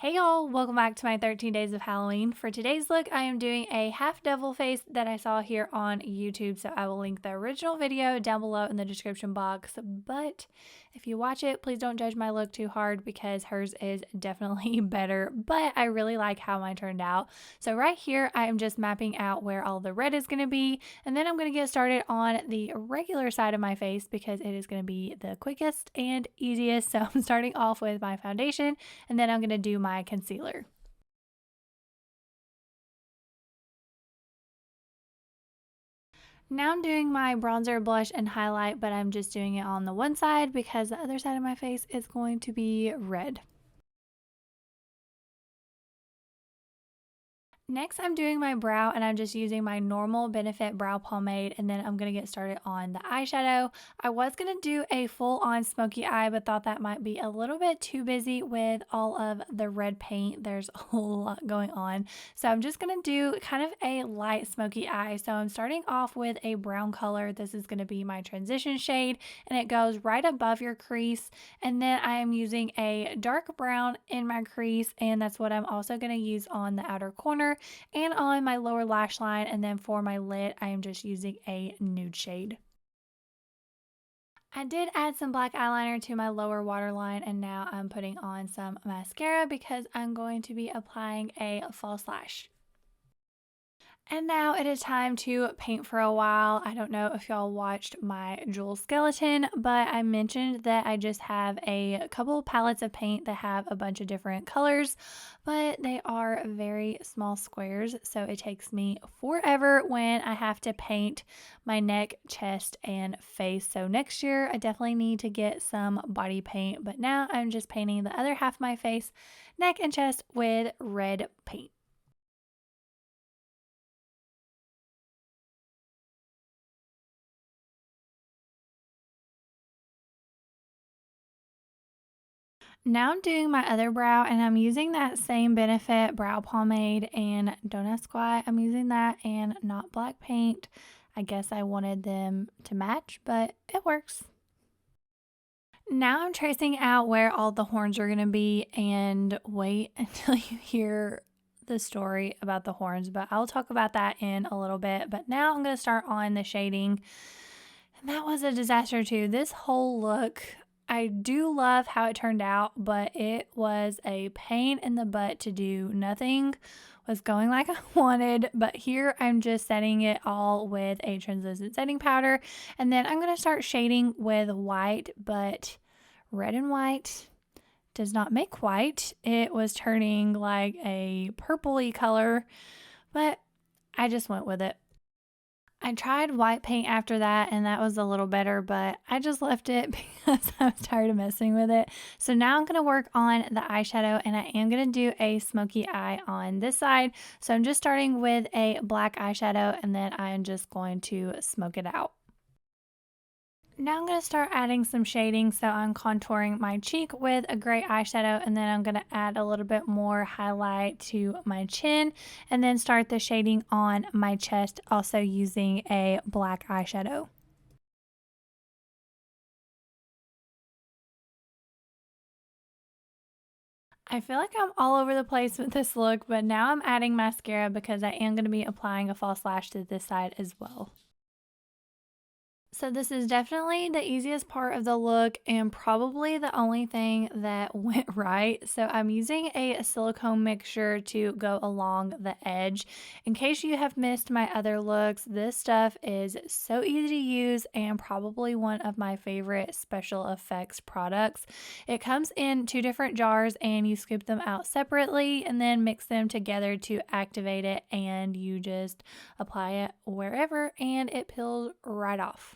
Hey y'all, welcome back to my 13 days of Halloween. For today's look, I am doing a half devil face that I saw here on YouTube, so I will link the original video down below in the description box. But if you watch it, please don't judge my look too hard because hers is definitely better, but I really like how mine turned out. So right here, I am just mapping out where all the red is going to be, and then I'm going to get started on the regular side of my face because it is going to be the quickest and easiest. So I'm starting off with my foundation, and then I'm going to do my concealer. Now I'm doing my bronzer, blush, and highlight, but I'm just doing it on the one side because the other side of my face is going to be red. Next, I'm doing my brow, and I'm just using my normal Benefit brow pomade, and then I'm going to get started on the eyeshadow. I was going to do a full-on smoky eye, but thought that might be a little bit too busy with all of the red paint. There's a whole lot going on. So I'm just going to do kind of a light smoky eye. So I'm starting off with a brown color. This is going to be my transition shade, and it goes right above your crease. And then I am using a dark brown in my crease, and that's what I'm also going to use on the outer corner and on my lower lash line. And then for my lid, I am just using a nude shade. I did add some black eyeliner to my lower waterline, and now I'm putting on some mascara because I'm going to be applying a false lash. And now it is time to paint for a while. I don't know if y'all watched my jewel skeleton, but I mentioned that I just have a couple palettes of paint that have a bunch of different colors, but they are very small squares, so it takes me forever when I have to paint my neck, chest, and face. So next year I definitely need to get some body paint, but now I'm just painting the other half of my face, neck, and chest with red paint. Now I'm doing my other brow, and I'm using that same Benefit brow pomade, and don't ask why I'm using that and not black paint. I guess I wanted them to match, but it works. Now I'm tracing out where all the horns are going to be, and wait until you hear the story about the horns, but I'll talk about that in a little bit. But now I'm going to start on the shading. And that was a disaster too. This whole look, I do love how it turned out, but it was a pain in the butt to do. Nothing was going like I wanted, but here I'm just setting it all with a translucent setting powder. And then I'm going to start shading with white, but red and white does not make white. It was turning like a purpley color, but I just went with it. I tried white paint after that, and that was a little better, but I just left it because I was tired of messing with it. So now I'm going to work on the eyeshadow, and I am going to do a smoky eye on this side. So I'm just starting with a black eyeshadow, and then I am just going to smoke it out. Now I'm going to start adding some shading, so I'm contouring my cheek with a gray eyeshadow, and then I'm going to add a little bit more highlight to my chin, and then start the shading on my chest, also using a black eyeshadow. I feel like I'm all over the place with this look, but now I'm adding mascara because I am going to be applying a false lash to this side as well. So this is definitely the easiest part of the look and probably the only thing that went right. So I'm using a silicone mixture to go along the edge. In case you have missed my other looks, this stuff is so easy to use and probably one of my favorite special effects products. It comes in two different jars, and you scoop them out separately and then mix them together to activate it, and you just apply it wherever and it peels right off.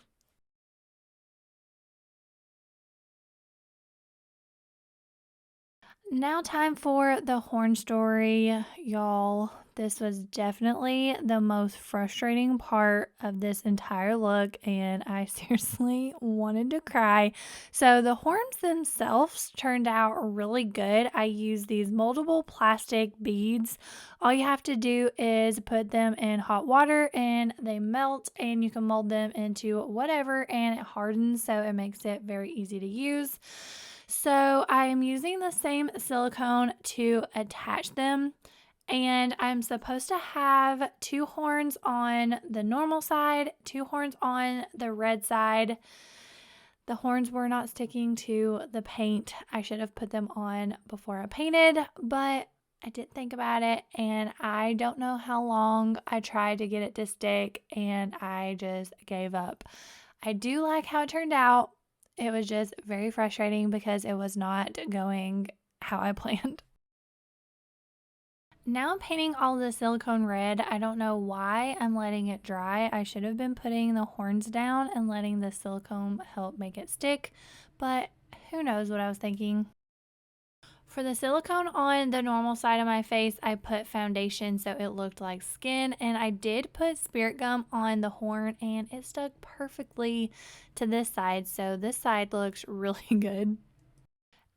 Now, time for the horn story, y'all. This was definitely the most frustrating part of this entire look, and I seriously wanted to cry. So, the horns themselves turned out really good. I used these moldable plastic beads. All you have to do is put them in hot water and they melt, and you can mold them into whatever, and it hardens, so it makes it very easy to use. So I am using the same silicone to attach them, and I'm supposed to have 2 horns on the normal side, 2 horns on the red side. The horns were not sticking to the paint. I should have put them on before I painted, but I didn't think about it, and I don't know how long I tried to get it to stick, and I just gave up. I do like how it turned out. It was just very frustrating because it was not going how I planned. Now I'm painting all the silicone red. I don't know why I'm letting it dry. I should have been putting the horns down and letting the silicone help make it stick, but who knows what I was thinking. For the silicone on the normal side of my face, I put foundation so it looked like skin, and I did put spirit gum on the horn and it stuck perfectly to this side, so this side looks really good.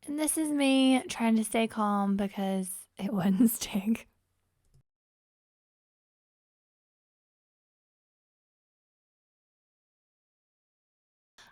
And this is me trying to stay calm because it wouldn't stick.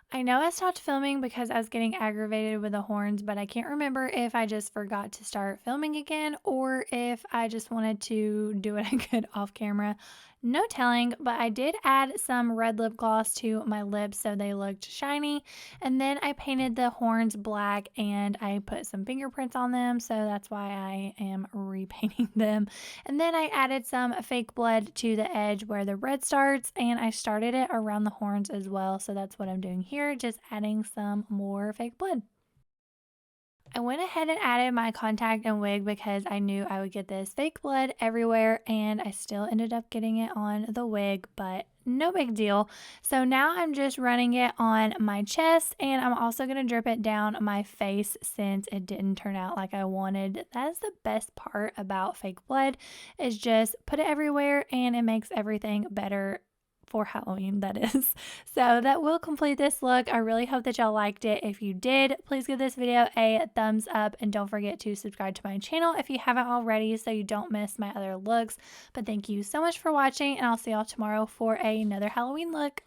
I know I stopped filming because I was getting aggravated with the horns, but I can't remember if I just forgot to start filming again or if I just wanted to do what I could off camera. No telling, but I did add some red lip gloss to my lips so they looked shiny. And then I painted the horns black and I put some fingerprints on them, so that's why I am repainting them. And then I added some fake blood to the edge where the red starts, and I started it around the horns as well. So that's what I'm doing here, just adding some more fake blood. I went ahead and added my contact and wig because I knew I would get this fake blood everywhere, and I still ended up getting it on the wig, but no big deal. So now I'm just running it on my chest, and I'm also going to drip it down my face since it didn't turn out like I wanted. That's the best part about fake blood, is just put it everywhere and it makes everything better for Halloween, that is. So that will complete this look. I really hope that y'all liked it. If you did, please give this video a thumbs up and don't forget to subscribe to my channel if you haven't already so you don't miss my other looks. But thank you so much for watching, and I'll see y'all tomorrow for another Halloween look.